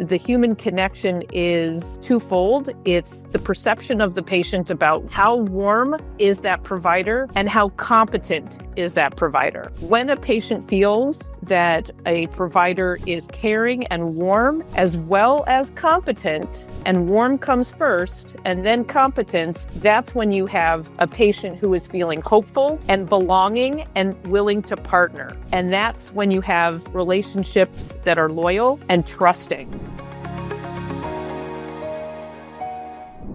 The human connection is twofold. It's the perception of the patient about how warm is that provider and how competent is that provider. When a patient feels that a provider is caring and warm as well as competent, and warm comes first and then competence, that's when you have a patient who is feeling hopeful and belonging and willing to partner. And that's when you have relationships that are loyal and trusting.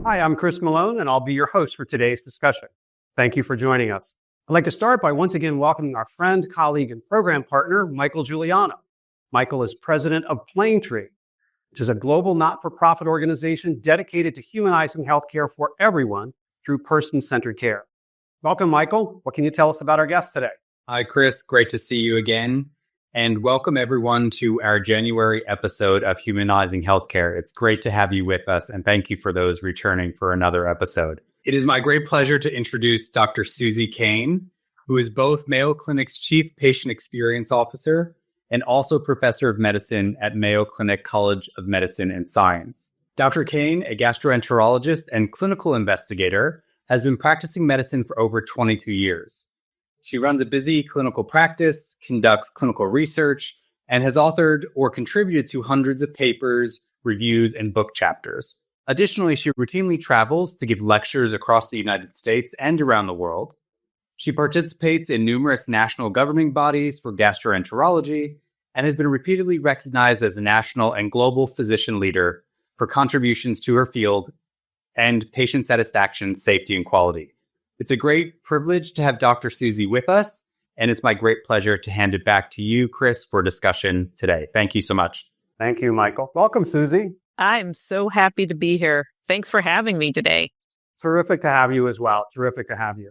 Hi, I'm Chris Malone, and I'll be your host for today's discussion. Thank you for joining us. I'd like to start by once again welcoming our friend, colleague, and program partner, Michael Giuliano. Michael is president of Planetree, which is a global not-for-profit organization dedicated to humanizing healthcare for everyone through person-centered care. Welcome, Michael. What can you tell us about our guest today? Hi, Chris. Great to see you again. And welcome everyone to our January episode of Humanizing Healthcare. It's great to have you with us, and thank you for those returning for another episode. It is my great pleasure to introduce Dr. Susie Kane, who is both Mayo Clinic's Chief Patient Experience Officer and also Professor of Medicine at Mayo Clinic College of Medicine and Science. Dr. Kane, a gastroenterologist and clinical investigator, has been practicing medicine for over 22 years. She runs a busy clinical practice, conducts clinical research, and has authored or contributed to hundreds of papers, reviews, and book chapters. Additionally, she routinely travels to give lectures across the United States and around the world. She participates in numerous national governing bodies for gastroenterology and has been repeatedly recognized as a national and global physician leader for contributions to her field and patient satisfaction, safety, and quality. It's a great privilege to have Dr. Susie with us, and it's my great pleasure to hand it back to you, Chris, for discussion today. Thank you so much. Thank you, Michael. Welcome, Susie. I'm so happy to be here. Thanks for having me today. Terrific to have you as well. Terrific to have you.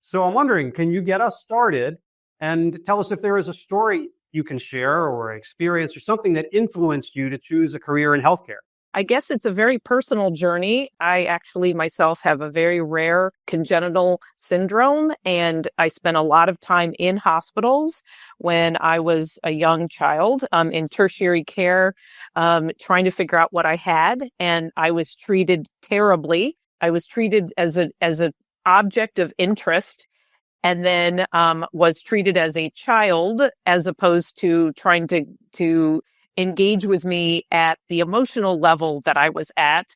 So I'm wondering, can you get us started and tell us if there is a story you can share or experience or something that influenced you to choose a career in healthcare? I guess it's a very personal journey. I actually myself have a very rare congenital syndrome, and I spent a lot of time in hospitals when I was a young child in tertiary care, trying to figure out what I had, and I was treated terribly. I was treated as an object of interest, and then was treated as a child as opposed to trying to engage with me at the emotional level that I was at.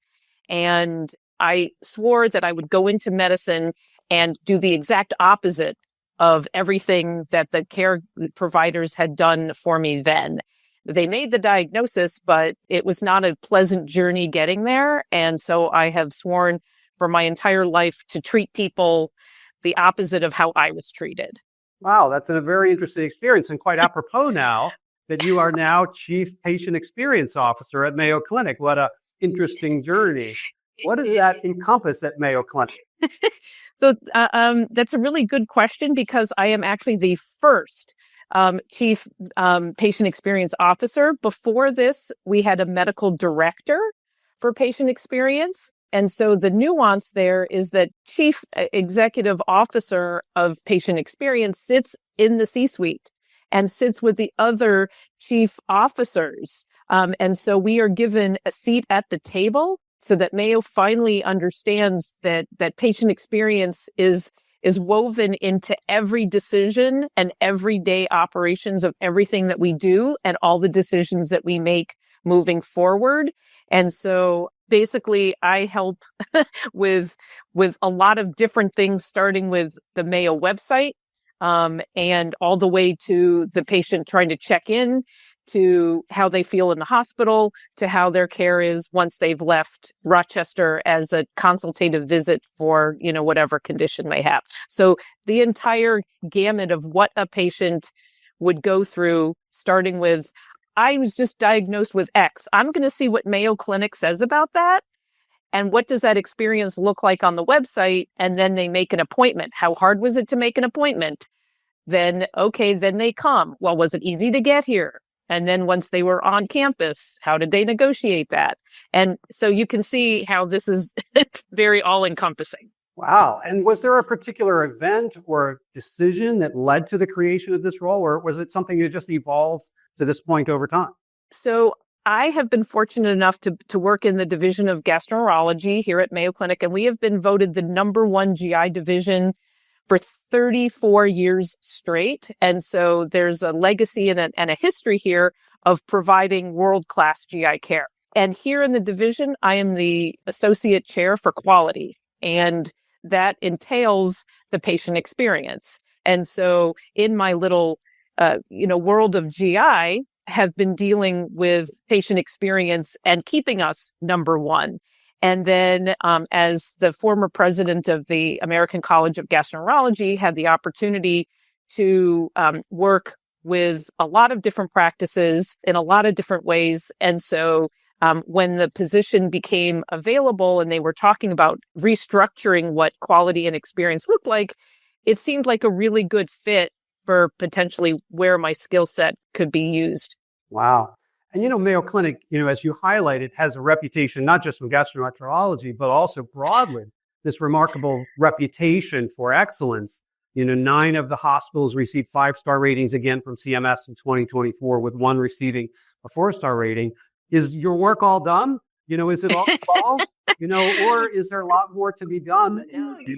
And I swore that I would go into medicine and do the exact opposite of everything that the care providers had done for me then. They made the diagnosis, but it was not a pleasant journey getting there. And so I have sworn for my entire life to treat people the opposite of how I was treated. Wow, that's a very interesting experience and quite apropos now that you are now Chief Patient Experience Officer at Mayo Clinic. What an interesting journey. What does that encompass at Mayo Clinic? So that's a really good question, because I am actually the first Chief Patient Experience Officer. Before this, we had a medical director for patient experience. And so the nuance there is that Chief Executive Officer of Patient Experience sits in the C-suite and sits with the other chief officers. And so we are given a seat at the table so that Mayo finally understands that patient experience is woven into every decision and everyday operations of everything that we do and all the decisions that we make moving forward. And so basically I help with a lot of different things, starting with the Mayo website, and all the way to the patient trying to check in, to how they feel in the hospital, to how their care is once they've left Rochester as a consultative visit for, whatever condition they have. So the entire gamut of what a patient would go through, starting with, I was just diagnosed with X. I'm going to see what Mayo Clinic says about that. And what does that experience look like on the website? And then they make an appointment. How hard was it to make an appointment? Then they come. Well, was it easy to get here? And then once they were on campus, how did they negotiate that? And so you can see how this is very all-encompassing. Wow. And was there a particular event or decision that led to the creation of this role, or was it something that just evolved to this point over time? So I have been fortunate enough to work in the division of gastroenterology here at Mayo Clinic, and we have been voted the #1 GI division for 34 years straight. And so there's a legacy and a history here of providing world-class GI care. And here in the division, I am the associate chair for quality, and that entails the patient experience. And so in my little, world of GI, have been dealing with patient experience and keeping us #1. And then as the former president of the American College of Gastroenterology, had the opportunity to work with a lot of different practices in a lot of different ways. And so when the position became available and they were talking about restructuring what quality and experience looked like, it seemed like a really good fit for potentially where my skill set could be used. Wow. And, Mayo Clinic, as you highlighted, has a reputation, not just in gastroenterology, but also broadly, this remarkable reputation for excellence. 9 of the hospitals received 5-star ratings again from CMS in 2024, with 1 receiving a 4-star rating. Is your work all done? Is it all solved? Or is there a lot more to be done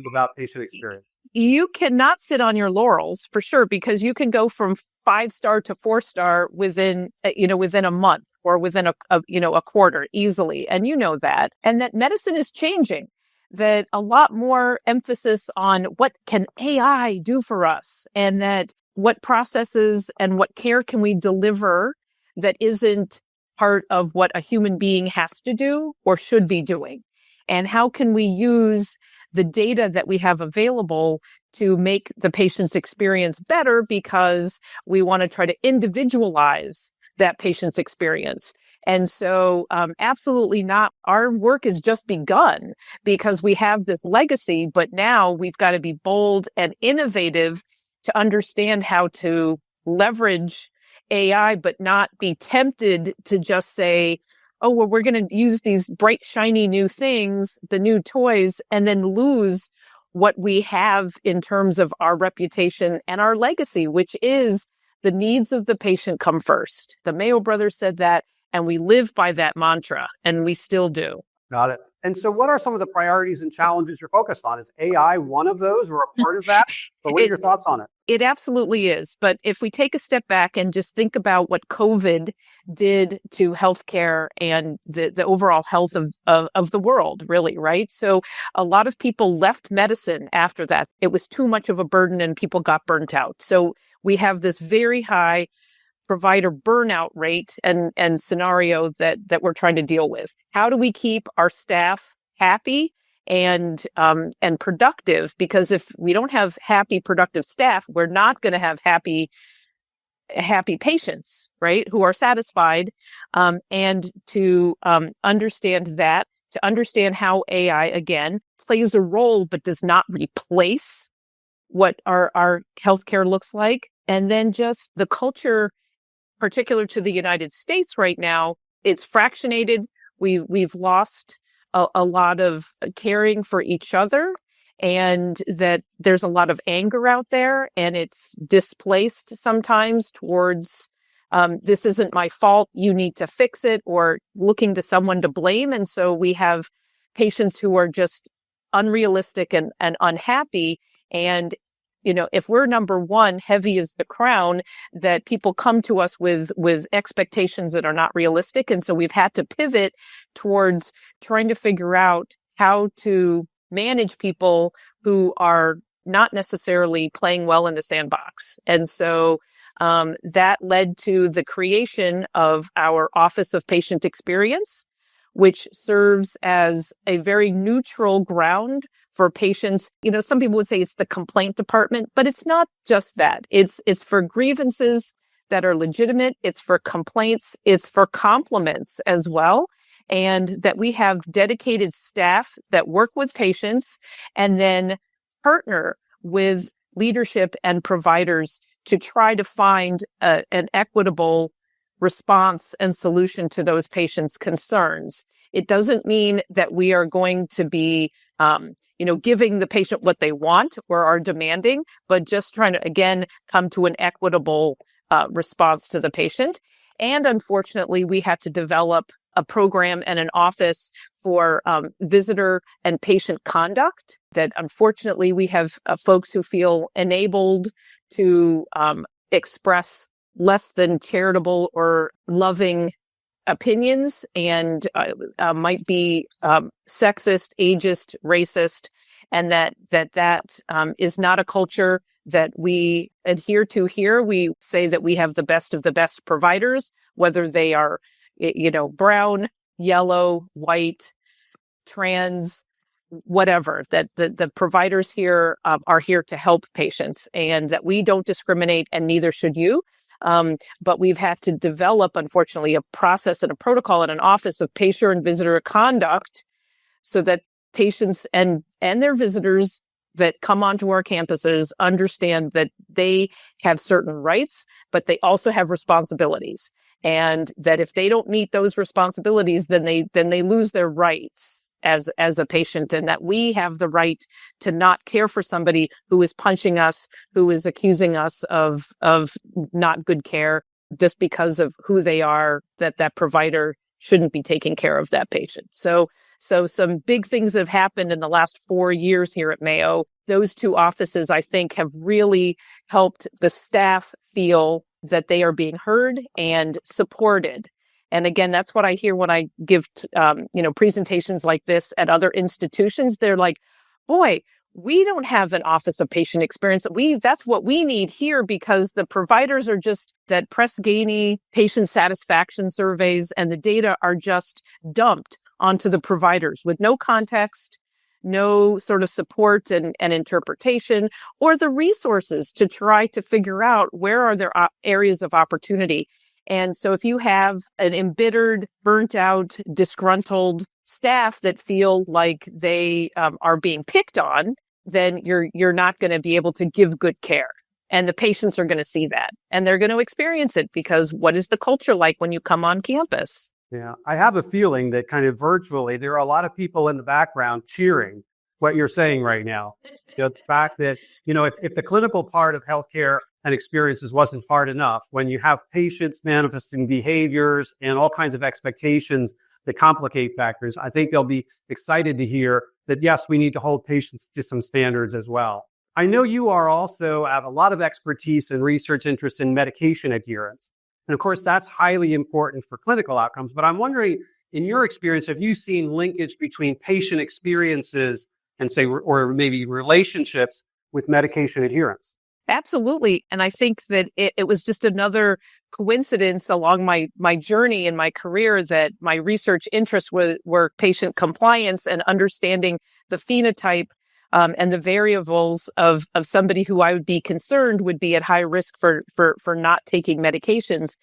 about patient experience? You cannot sit on your laurels for sure, because you can go from 5-star to 4-star within a month or within a quarter easily. And that, and that medicine is changing, that a lot more emphasis on what can AI do for us, and that what processes and what care can we deliver that isn't part of what a human being has to do or should be doing. And how can we use the data that we have available to make the patient's experience better, because we want to try to individualize that patient's experience. And so absolutely not. Our work has just begun, because we have this legacy, but now we've got to be bold and innovative to understand how to leverage AI, but not be tempted to just say, oh, well, we're going to use these bright, shiny new things, the new toys, and then lose what we have in terms of our reputation and our legacy, which is the needs of the patient come first. The Mayo brothers said that, and we live by that mantra, and we still do. Got it. And so what are some of the priorities and challenges you're focused on? Is AI one of those, or a part of that? But what are your thoughts on it? It absolutely is. But if we take a step back and just think about what COVID did to healthcare and the overall health of the world, really, right? So a lot of people left medicine after that. It was too much of a burden and people got burnt out. So we have this very high provider burnout rate and scenario that we're trying to deal with. How do we keep our staff happy and productive? Because if we don't have happy, productive staff, we're not going to have happy patients, right? Who are satisfied. And to understand that, to understand how AI, again, plays a role, but does not replace what our healthcare looks like. And then just the culture, particular to the United States right now, it's fractionated. We've lost a lot of caring for each other, and that there's a lot of anger out there, and it's displaced sometimes towards this isn't my fault, you need to fix it, or looking to someone to blame. And so we have patients who are just unrealistic and unhappy. And if we're #1, heavy is the crown, that people come to us with expectations that are not realistic. And so we've had to pivot towards trying to figure out how to manage people who are not necessarily playing well in the sandbox. And so that led to the creation of our Office of Patient Experience, which serves as a very neutral ground for patients. Some people would say it's the complaint department, but it's not just that. It's for grievances that are legitimate. It's for complaints. It's for compliments as well. And that we have dedicated staff that work with patients and then partner with leadership and providers to try to find an equitable response and solution to those patients' concerns. It doesn't mean that we are going to be giving the patient what they want or are demanding, but just trying to, again, come to an equitable response to the patient. And unfortunately, we had to develop a program and an office for visitor and patient conduct that unfortunately we have folks who feel enabled to express less than charitable or loving opinions and might be sexist, ageist, racist, and that is not a culture that we adhere to here. We say that we have the best of the best providers, whether they are, brown, yellow, white, trans, whatever, that the providers here are here to help patients and that we don't discriminate and neither should you. But we've had to develop, unfortunately, a process and a protocol in an office of patient and visitor conduct so that patients and their visitors that come onto our campuses understand that they have certain rights, but they also have responsibilities. And that if they don't meet those responsibilities, then they lose their rights as a patient, and that we have the right to not care for somebody who is punching us, who is accusing us of not good care just because of who they are, that provider shouldn't be taking care of that patient. So some big things have happened in the last 4 years here at Mayo. Those two offices, I think, have really helped the staff feel that they are being heard and supported. And again, that's what I hear when I give, presentations like this at other institutions. They're like, boy, we don't have an office of patient experience. That's what we need here because the providers are just that Press Ganey patient satisfaction surveys and the data are just dumped onto the providers with no context, no sort of support and interpretation, or the resources to try to figure out where are there areas of opportunity. And so if you have an embittered, burnt out, disgruntled staff that feel like they are being picked on, then you're not going to be able to give good care. And the patients are going to see that and they're going to experience it because what is the culture like when you come on campus? Yeah, I have a feeling that kind of virtually there are a lot of people in the background cheering what you're saying right now. The fact that, if the clinical part of healthcare and experiences wasn't hard enough, when you have patients manifesting behaviors and all kinds of expectations that complicate factors, I think they'll be excited to hear that, yes, we need to hold patients to some standards as well. I know you are also have a lot of expertise and research interest in medication adherence. And of course, that's highly important for clinical outcomes. But I'm wondering, in your experience, have you seen linkage between patient experiences and or maybe relationships with medication adherence? Absolutely. And I think that it was just another coincidence along my journey in my career that my research interests were patient compliance and understanding the phenotype and the variables of somebody who I would be concerned would be at high risk for not taking medications.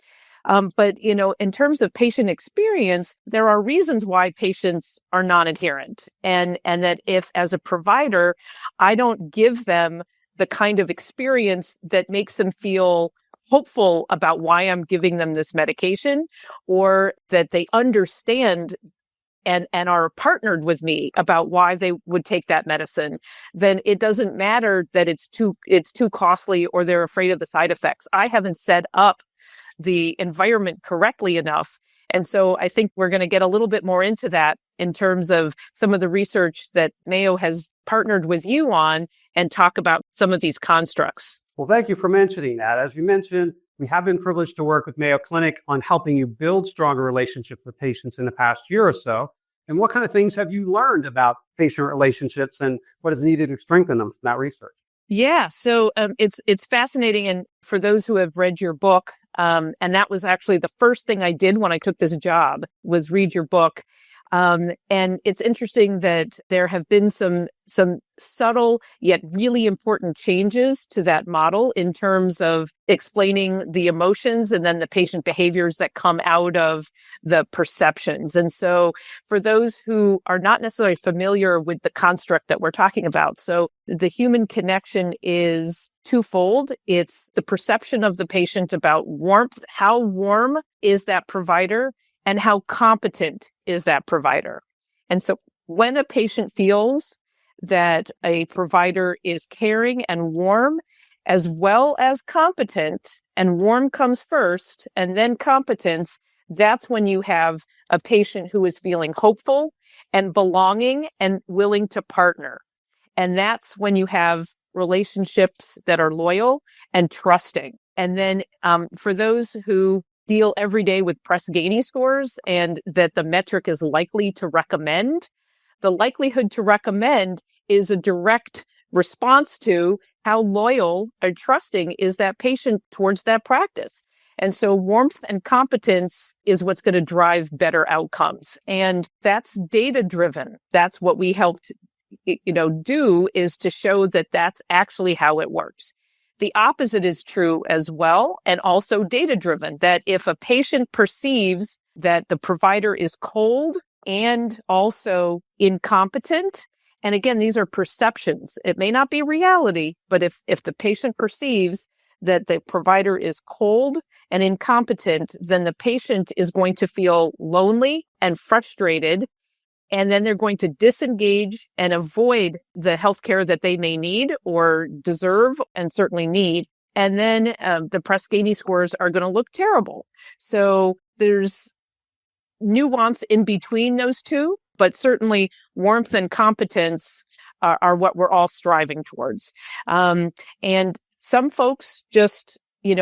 But, in terms of patient experience, there are reasons why patients are non-adherent. And that if as a provider, I don't give them the kind of experience that makes them feel hopeful about why I'm giving them this medication, or that they understand and are partnered with me about why they would take that medicine, then it doesn't matter that it's too costly or they're afraid of the side effects. I haven't set up the environment correctly enough. And so I think we're going to get a little bit more into that in terms of some of the research that Mayo has partnered with you on and talk about some of these constructs. Well, thank you for mentioning that. As you mentioned, we have been privileged to work with Mayo Clinic on helping you build stronger relationships with patients in the past year or so. And what kind of things have you learned about patient relationships and what is needed to strengthen them from that research? Yeah, so it's fascinating. And for those who have read your book, and that was actually the first thing I did when I took this job was read your book. And it's interesting that there have been some subtle yet really important changes to that model in terms of explaining the emotions and then the patient behaviors that come out of the perceptions. And so for those who are not necessarily familiar with the construct that we're talking about, so the human connection is twofold. It's the perception of the patient about warmth. How warm is that provider? And how competent is that provider? And so when a patient feels that a provider is caring and warm as well as competent, and warm comes first, and then competence, that's when you have a patient who is feeling hopeful and belonging and willing to partner. And that's when you have relationships that are loyal and trusting. And then for those who deal every day with Press Ganey scores and that the metric is likely to recommend, the likelihood to recommend is a direct response to how loyal or trusting is that patient towards that practice. And so warmth and competence is what's going to drive better outcomes. And that's data driven. That's what we helped do, is to show that that's actually how it works. The opposite is true as well, and also data driven, that if a patient perceives that the provider is cold and also incompetent, and again, these are perceptions. It may not be reality, but if the patient perceives that the provider is cold and incompetent, then the patient is going to feel lonely and frustrated. And then they're going to disengage and avoid the healthcare that they may need or deserve and certainly need. And then the Press Ganey scores are going to look terrible. So there's nuance in between those two, but certainly warmth and competence are what we're all striving towards. And some folks just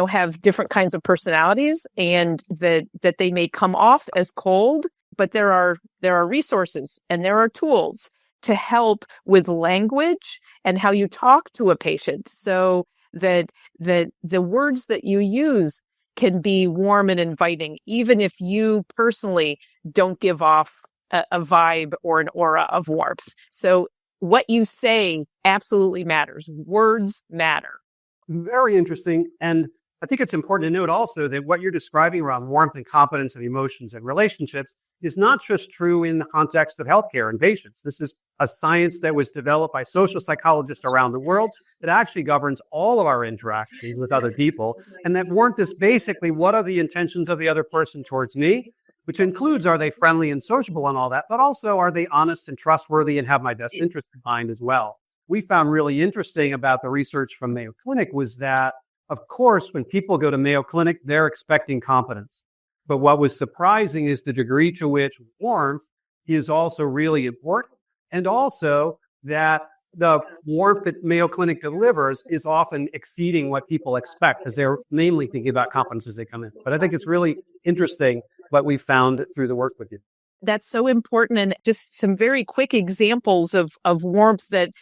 have different kinds of personalities, and that they may come off as cold. But there are resources and there are tools to help with language and how you talk to a patient, so that the words that you use can be warm and inviting, even if you personally don't give off a vibe or an aura of warmth. So what you say absolutely matters. Words matter. Very interesting. And I think it's important to note also that what you're describing around warmth and competence and emotions and relationships is not just true in the context of healthcare and patients. This is a science that was developed by social psychologists around the world that actually governs all of our interactions with other people. And that warmth is basically, what are the intentions of the other person towards me, which includes, are they friendly and sociable and all that, but also, are they honest and trustworthy and have my best interest in mind as well. We found really interesting about the research from Mayo Clinic was that, of course, when people go to Mayo Clinic, they're expecting competence. But what was surprising is the degree to which warmth is also really important, and also that the warmth that Mayo Clinic delivers is often exceeding what people expect, because they're mainly thinking about competence as they come in. But I think it's really interesting what we found through the work with you. That's so important. And just some very quick examples of warmth that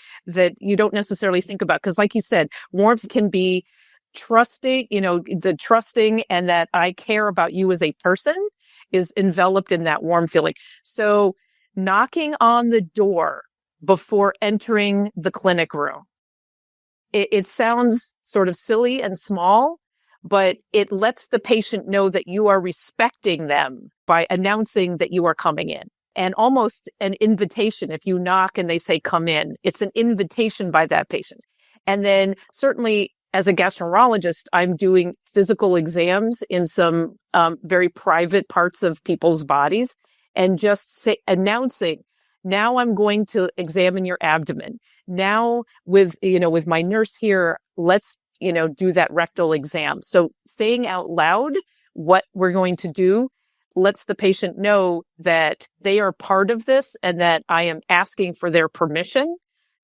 you don't necessarily think about. Because like you said, warmth can be trusting, the trusting and that I care about you as a person is enveloped in that warm feeling. So knocking on the door before entering the clinic room. It sounds sort of silly and small, but it lets the patient know that you are respecting them by announcing that you are coming in. And almost an invitation. If you knock and they say, come in, it's an invitation by that patient. And then certainly as a gastroenterologist, I'm doing physical exams in some very private parts of people's bodies, and just announcing, now I'm going to examine your abdomen. Now with my nurse here, let's, do that rectal exam. So saying out loud what we're going to do lets the patient know that they are part of this and that I am asking for their permission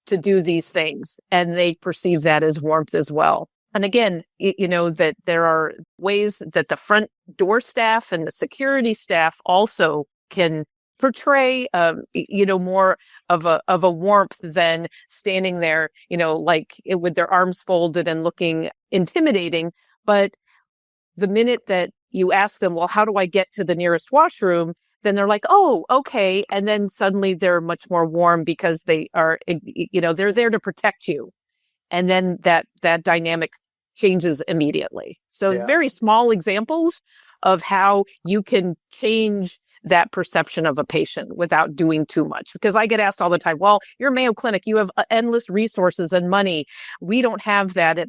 to do these things. And they perceive that as warmth as well. And again, that there are ways that the front door staff and the security staff also can portray, more of a warmth than standing there, like with their arms folded and looking intimidating. But the minute that you ask them, well, how do I get to the nearest washroom? Then they're like, oh, okay. And then suddenly they're much more warm because they are, they're there to protect you. And then that dynamic changes immediately. So it's very small examples of how you can change that perception of a patient without doing too much. Because I get asked all the time, well, you're Mayo Clinic, you have endless resources and money. We don't have that at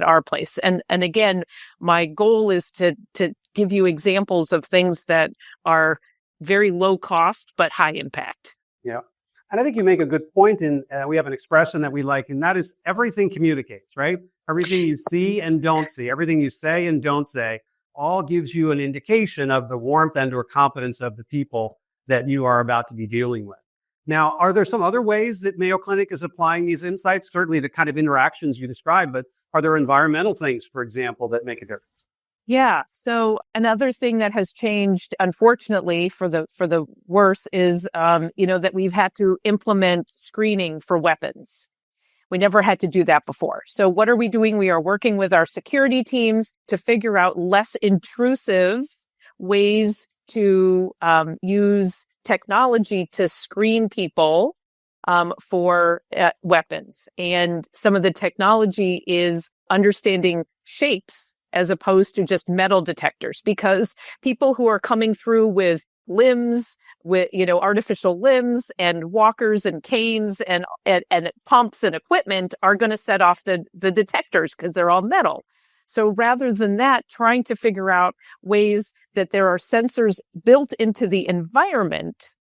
our place. And again, my goal is to give you examples of things that are very low cost, but high impact. Yeah. And I think you make a good point, and we have an expression that we like, and that is everything communicates, right? Everything you see and don't see, everything you say and don't say, all gives you an indication of the warmth and or competence of the people that you are about to be dealing with. Now, are there some other ways that Mayo Clinic is applying these insights? Certainly the kind of interactions you described, but are there environmental things, for example, that make a difference? Yeah. So another thing that has changed, unfortunately, for the worse is, that we've had to implement screening for weapons. We never had to do that before. So what are we doing? We are working with our security teams to figure out less intrusive ways to use technology to screen people for weapons. And some of the technology is understanding shapes as opposed to just metal detectors, because people who are coming through with limbs, with, artificial limbs and walkers and canes and pumps and equipment are going to set off the detectors because they're all metal. So rather than that, trying to figure out ways that there are sensors built into the environment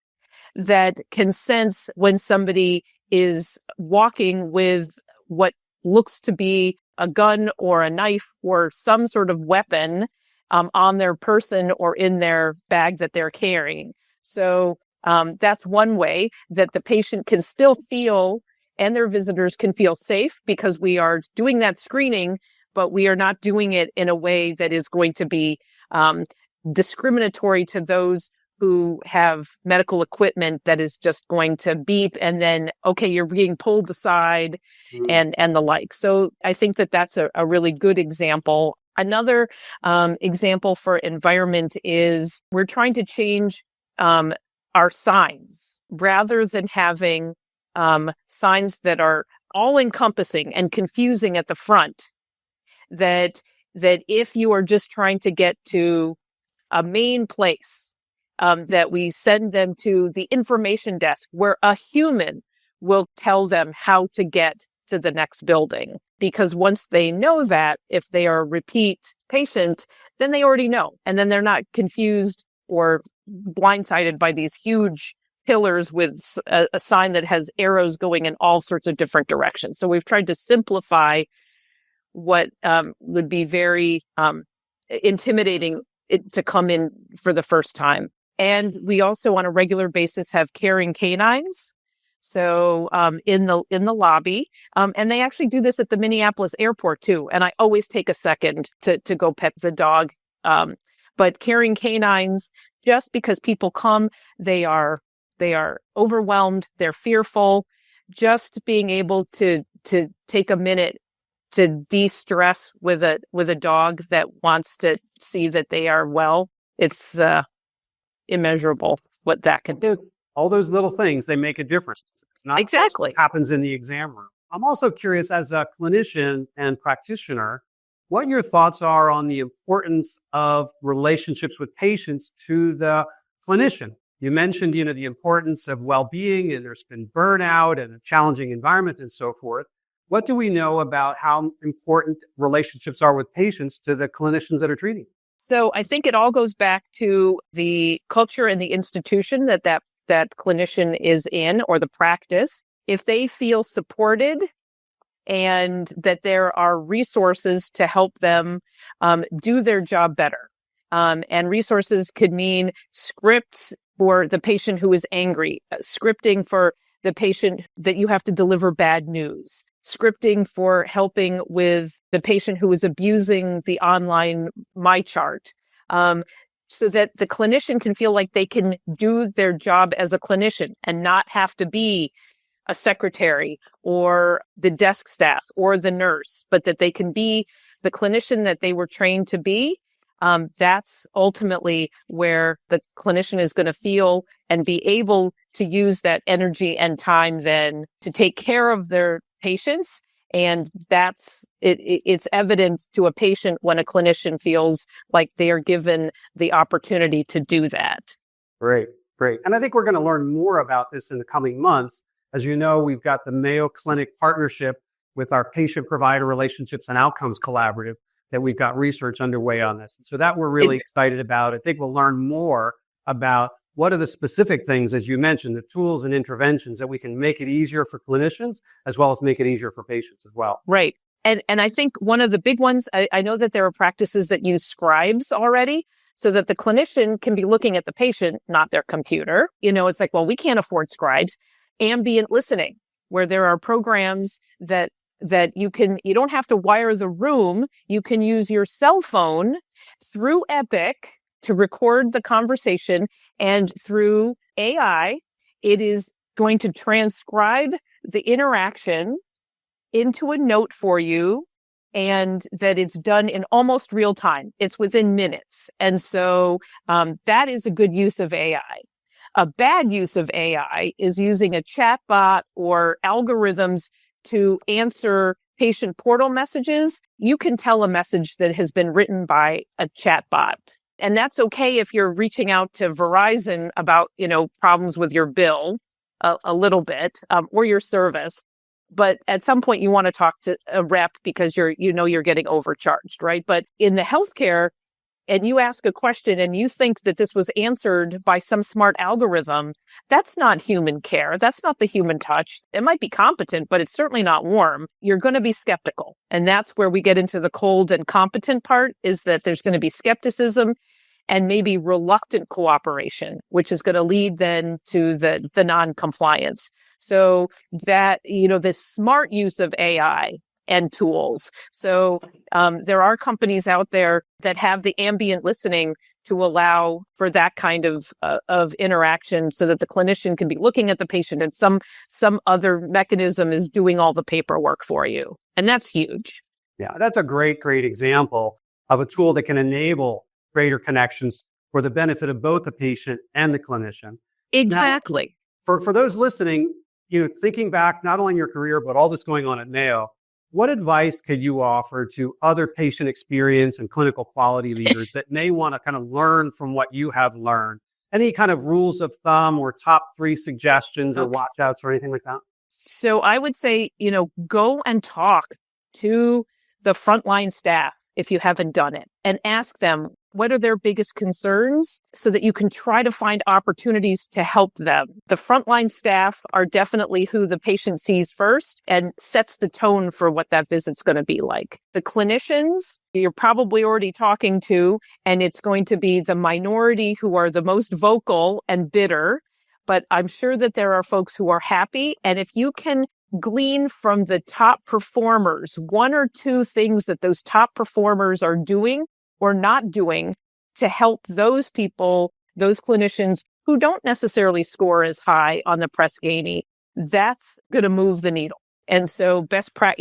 that can sense when somebody is walking with what looks to be a gun or a knife or some sort of weapon on their person or in their bag that they're carrying. So that's one way that the patient can still feel and their visitors can feel safe, because we are doing that screening, but we are not doing it in a way that is going to be discriminatory to those who have medical equipment that is just going to beep and then, okay, you're being pulled aside and the like. So I think that that's a really good example. Another example for environment is we're trying to change our signs rather than having signs that are all encompassing and confusing at the front. That if you are just trying to get to a main place, that we send them to the information desk where a human will tell them how to get to the next building. Because once they know that, if they are a repeat patient, then they already know. And then they're not confused or blindsided by these huge pillars with a sign that has arrows going in all sorts of different directions. So we've tried to simplify what would be very intimidating to come in for the first time. And we also on a regular basis have caring canines. So in the lobby, and they actually do this at the Minneapolis airport too. And I always take a second to go pet the dog. But caring canines, just because people come, they are overwhelmed, they're fearful. Just being able to take a minute to de-stress with a dog that wants to see that they are well, it's immeasurable what that can do. All those little things, they make a difference. It's not exactly what happens in the exam room. I'm also curious, as a clinician and practitioner, what your thoughts are on the importance of relationships with patients to the clinician. You mentioned, the importance of well-being, and there's been burnout and a challenging environment and so forth. What do we know about how important relationships are with patients to the clinicians that are treating? So I think it all goes back to the culture and the institution that clinician is in, or the practice. If they feel supported and that there are resources to help them do their job better. And resources could mean scripts for the patient who is angry, scripting for the patient that you have to deliver bad news, scripting for helping with the patient who is abusing the online MyChart, so that the clinician can feel like they can do their job as a clinician and not have to be a secretary or the desk staff or the nurse, but that they can be the clinician that they were trained to be. That's ultimately where the clinician is going to feel and be able to use that energy and time then to take care of their patients. And that's it's evident to a patient when a clinician feels like they are given the opportunity to do that. Great. And I think we're going to learn more about this in the coming months. As you know, we've got the Mayo Clinic partnership with our Patient-Provider Relationships and Outcomes Collaborative that we've got research underway on this. And so that we're really excited about. I think we'll learn more about what are the specific things, as you mentioned, the tools and interventions that we can make it easier for clinicians as well as make it easier for patients as well? Right. And I think one of the big ones, I know that there are practices that use scribes already so that the clinician can be looking at the patient, not their computer. It's like, well, we can't afford scribes. Ambient listening, where there are programs that you don't have to wire the room. You can use your cell phone through Epic to record the conversation, and through AI, it is going to transcribe the interaction into a note for you, and that it's done in almost real time. It's within minutes. And so that is a good use of AI. A bad use of AI is using a chatbot or algorithms to answer patient portal messages. You can tell a message that has been written by a chatbot. And that's okay if you're reaching out to Verizon about, problems with your bill a little bit, or your service. But at some point you want to talk to a rep because you're getting overcharged, right? But in the healthcare, and you ask a question and you think that this was answered by some smart algorithm, that's not human care. That's not the human touch. It might be competent, but it's certainly not warm. You're going to be skeptical. And that's where we get into the cold and competent part, is that there's going to be skepticism and maybe reluctant cooperation, which is going to lead then to the non-compliance. So that, the smart use of AI and tools. So there are companies out there that have the ambient listening to allow for that kind of interaction, so that the clinician can be looking at the patient and some other mechanism is doing all the paperwork for you. And that's huge. Yeah, that's a great example of a tool that can enable greater connections for the benefit of both the patient and the clinician. Exactly. Now, for those listening, thinking back not only in your career, but all this going on at Mayo, what advice could you offer to other patient experience and clinical quality leaders that may want to kind of learn from what you have learned? Any kind of rules of thumb or top 3 suggestions or watch outs or anything like that? So I would say, go and talk to the frontline staff if you haven't done it, and ask them what are their biggest concerns so that you can try to find opportunities to help them. The frontline staff are definitely who the patient sees first and sets the tone for what that visit's going to be like. The clinicians you're probably already talking to, and it's going to be the minority who are the most vocal and bitter. But I'm sure that there are folks who are happy. And if you can glean from the top performers 1 or 2 things that those top performers are doing or not doing to help those people, those clinicians who don't necessarily score as high on the Press Ganey, that's going to move the needle. And so I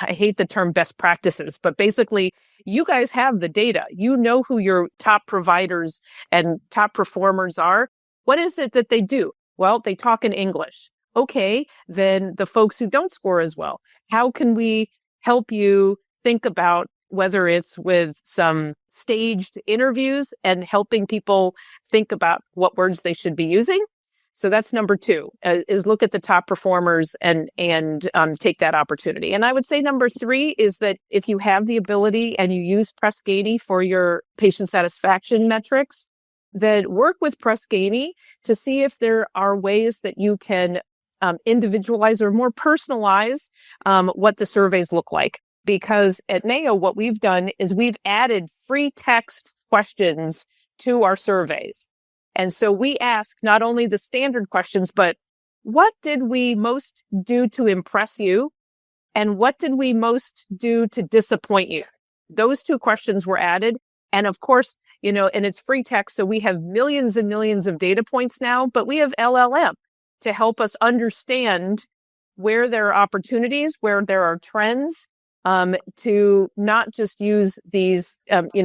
hate the term best practices, but basically you guys have the data. You know who your top providers and top performers are. What is it that they do? Well, they talk in English. Okay, then the folks who don't score as well, how can we help you think about whether it's with some staged interviews and helping people think about what words they should be using? So that's number 2, is look at the top performers and take that opportunity. And I would say number 3 is that if you have the ability and you use Press Ganey for your patient satisfaction metrics, that work with Press Ganey to see if there are ways that you can individualize or more personalize what the surveys look like. Because at Mayo, what we've done is we've added free text questions to our surveys. And so we ask not only the standard questions, but what did we most do to impress you? And what did we most do to disappoint you? Those 2 questions were added. And of course, and it's free text. So we have millions and millions of data points now, but we have LLM to help us understand where there are opportunities, where there are trends, to not just use these,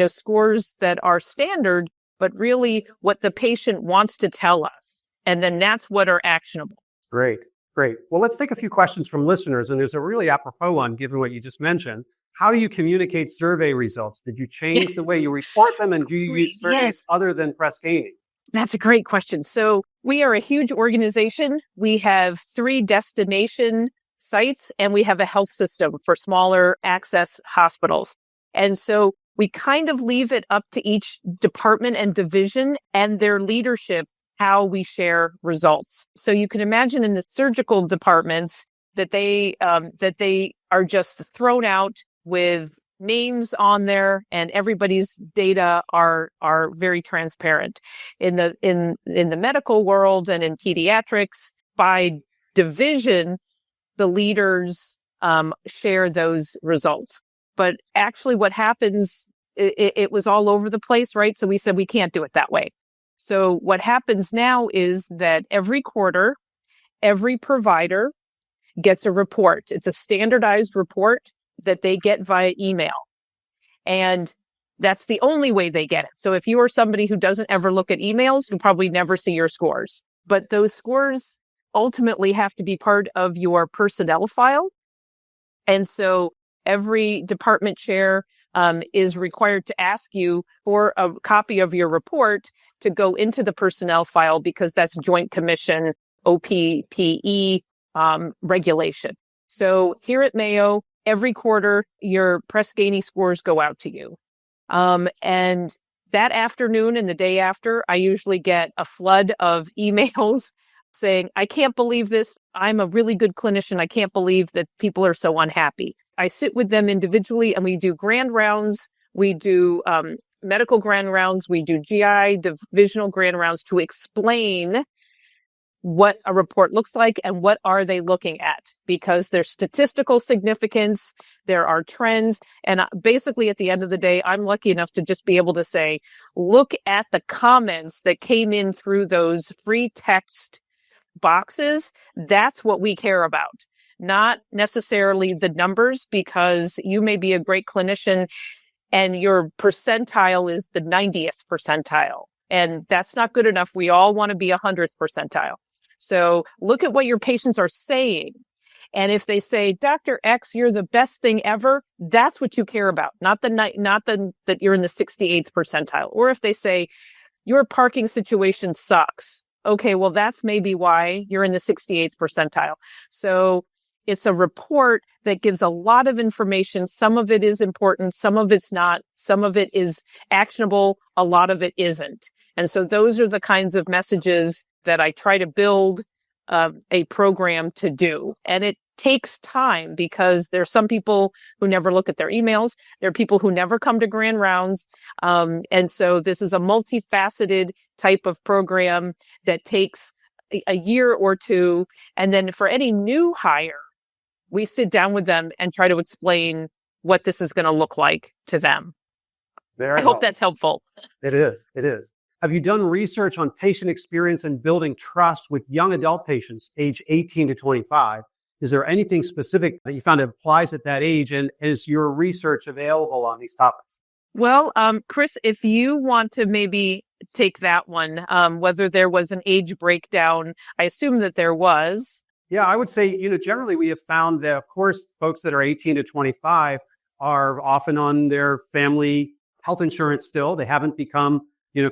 scores that are standard, but really what the patient wants to tell us. And then that's what are actionable. Great. Well, let's take a few questions from listeners. And there's a really apropos one, given what you just mentioned. How do you communicate survey results? Did you change the way you report them? And do you use surveys other than Press Ganey? That's a great question. So we are a huge organization. We have 3 destination sites, and we have a health system for smaller access hospitals. And so we kind of leave it up to each department and division and their leadership how we share results. So you can imagine in the surgical departments that they are just thrown out with names on there, and everybody's data are very transparent. In the medical world and in pediatrics, by division, the leaders share those results. But actually what happens, it was all over the place, right? So we said we can't do it that way. So what happens now is that every quarter, every provider gets a report. It's a standardized report that they get via email. And that's the only way they get it. So if you are somebody who doesn't ever look at emails, you'll probably never see your scores. But those scores ultimately have to be part of your personnel file. And so every department chair is required to ask you for a copy of your report to go into the personnel file, because that's Joint Commission OPPE regulation. So here at Mayo, every quarter, your Press Ganey scores go out to you. And that afternoon and the day after, I usually get a flood of emails saying, I can't believe this. I'm a really good clinician. I can't believe that people are so unhappy. I sit with them individually and we do grand rounds. We do medical grand rounds. We do GI divisional grand rounds to explain what a report looks like and what are they looking at, because there's statistical significance, there are trends. And basically at the end of the day, I'm lucky enough to just be able to say, look at the comments that came in through those free text boxes. That's what we care about, not necessarily the numbers, because you may be a great clinician and your percentile is the 90th percentile. And that's not good enough. We all want to be 100th percentile. So look at what your patients are saying. And if they say, Dr. X, you're the best thing ever, that's what you care about, not that you're in the 68th percentile. Or if they say, your parking situation sucks. Okay, well, that's maybe why you're in the 68th percentile. So it's a report that gives a lot of information. Some of it is important. Some of it's not. Some of it is actionable. A lot of it isn't. And so those are the kinds of messages that I try to build a program to do. And it takes time, because there are some people who never look at their emails. There are people who never come to grand rounds. And so this is a multifaceted type of program that takes a year or two. And then for any new hire, we sit down with them and try to explain what this is going to look like to them. I hope that's helpful. It is. It is. Have you done research on patient experience and building trust with young adult patients age 18 to 25? Is there anything specific that you found applies at that age? And is your research available on these topics? Well, Chris, if you want to maybe take that one, whether there was an age breakdown, I assume that there was. Yeah, I would say, generally we have found that, of course, folks that are 18 to 25 are often on their family health insurance still. They haven't become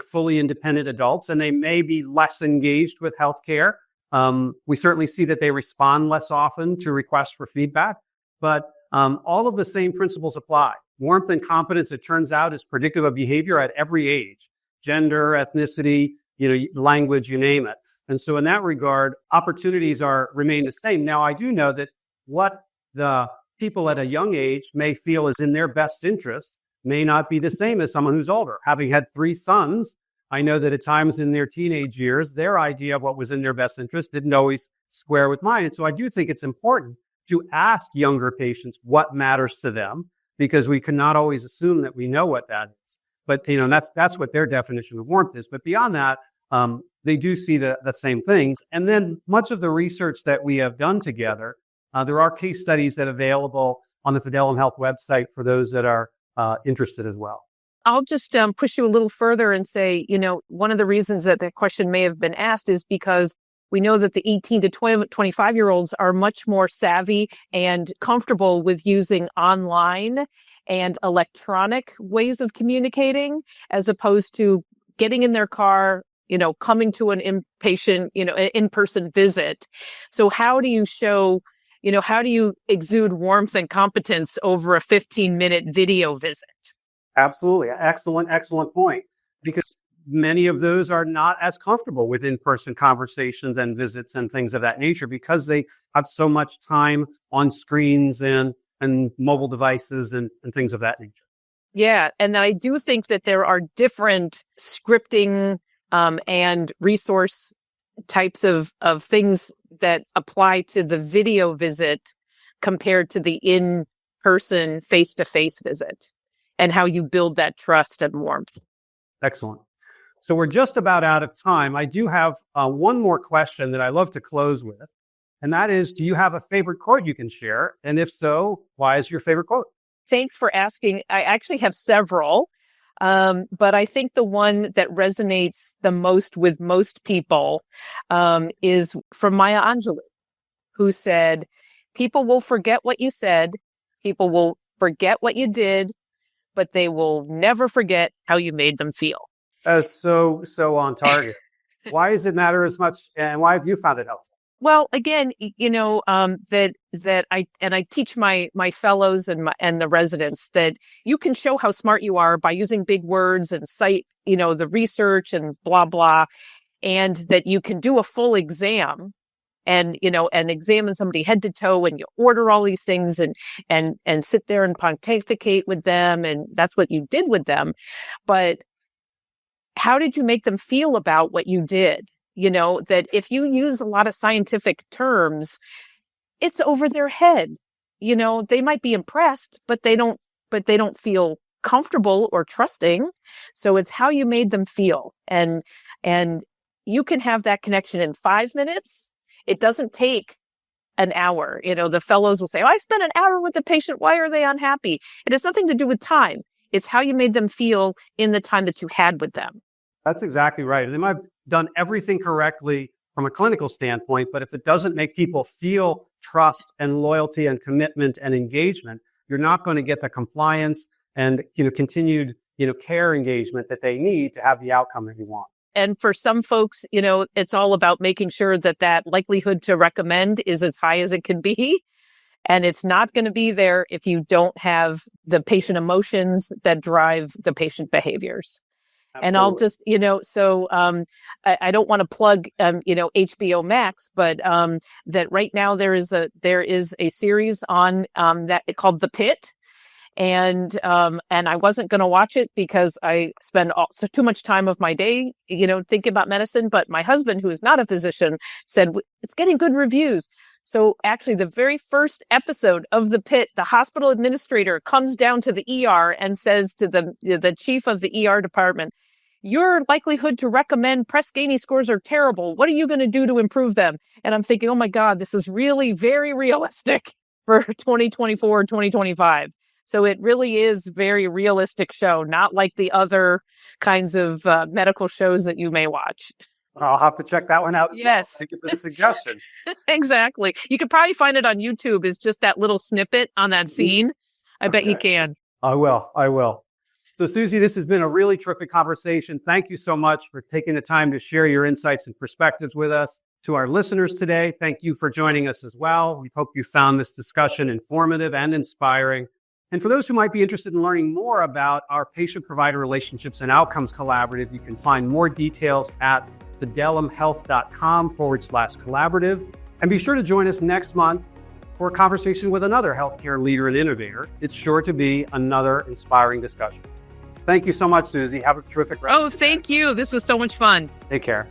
fully independent adults, and they may be less engaged with healthcare. We certainly see that they respond less often to requests for feedback, but all of the same principles apply. Warmth and competence, it turns out, is predictive of behavior at every age, gender, ethnicity, language, you name it. And so in that regard, opportunities remain the same. Now, I do know that what the people at a young age may feel is in their best interest may not be the same as someone who's older. Having had 3 sons, I know that at times in their teenage years, their idea of what was in their best interest didn't always square with mine. And so I do think it's important to ask younger patients what matters to them, because we cannot always assume that we know what that is. But, that's what their definition of warmth is. But beyond that, they do see the same things. And then much of the research that we have done together, there are case studies that are available on the Fidelum Health website for those that are interested as well. I'll just push you a little further and say, one of the reasons that question may have been asked is because we know that the 18 to 25-year-olds are much more savvy and comfortable with using online and electronic ways of communicating, as opposed to getting in their car, coming to an inpatient, in-person visit. So how do you show, how do you exude warmth and competence over a 15-minute video visit? Absolutely. Excellent point. Because many of those are not as comfortable with in-person conversations and visits and things of that nature because they have so much time on screens and mobile devices and things of that nature. Yeah. And I do think that there are different scripting and resource types of things that apply to the video visit compared to the in-person face-to-face visit and how you build that trust and warmth. Excellent. So we're just about out of time. I do have one more question that I love to close with, and that is, do you have a favorite quote you can share? And if so, why is your favorite quote? Thanks for asking. I actually have several, but I think the one that resonates the most with most people is from Maya Angelou, who said, "People will forget what you said, people will forget what you did, but they will never forget how you made them feel." So on target. Why does it matter as much, and why have you found it helpful? Well, again, that I teach my fellows and the residents that you can show how smart you are by using big words and cite, the research and blah, blah, and that you can do a full exam and examine somebody head to toe, and you order all these things and sit there and pontificate with them. And that's what you did with them. But how did you make them feel about what you did? That if you use a lot of scientific terms, it's over their head. They might be impressed, but they don't feel comfortable or trusting. So it's how you made them feel. And you can have that connection in 5 minutes. It doesn't take an hour. The fellows will say, "Oh, I spent an hour with the patient. Why are they unhappy?" It has nothing to do with time. It's how you made them feel in the time that you had with them. That's exactly right. They might have done everything correctly from a clinical standpoint, but if it doesn't make people feel trust and loyalty and commitment and engagement, you're not going to get the compliance and continued care engagement that they need to have the outcome that you want. And for some folks, it's all about making sure that likelihood to recommend is as high as it can be. And it's not going to be there if you don't have the patient emotions that drive the patient behaviors. Absolutely. And I'll just, I don't want to plug, HBO Max, but that right now there is a series on that called The Pit. And I wasn't going to watch it because I spend too much time of my day, thinking about medicine. But my husband, who is not a physician, said it's getting good reviews. So actually, the very first episode of The Pit, the hospital administrator comes down to the ER and says to the chief of the ER department, "Your likelihood to recommend Press-Ganey scores are terrible. What are you going to do to improve them?" And I'm thinking, oh my God, this is really very realistic for 2024, 2025. So it really is very realistic show, not like the other kinds of medical shows that you may watch. I'll have to check that one out. Yes. Thank you for the suggestion. Exactly. You could probably find it on YouTube. It's just that little snippet on that scene. I bet you can. I will. So Susie, this has been a really terrific conversation. Thank you so much for taking the time to share your insights and perspectives with us. To our listeners today, thank you for joining us as well. We hope you found this discussion informative and inspiring. And for those who might be interested in learning more about our patient-provider relationships and outcomes collaborative, you can find more details at fidelumhealth.com/collaborative. And be sure to join us next month for a conversation with another healthcare leader and innovator. It's sure to be another inspiring discussion. Thank you so much, Susie. Have a terrific rest. Oh, thank you. This was so much fun. Take care.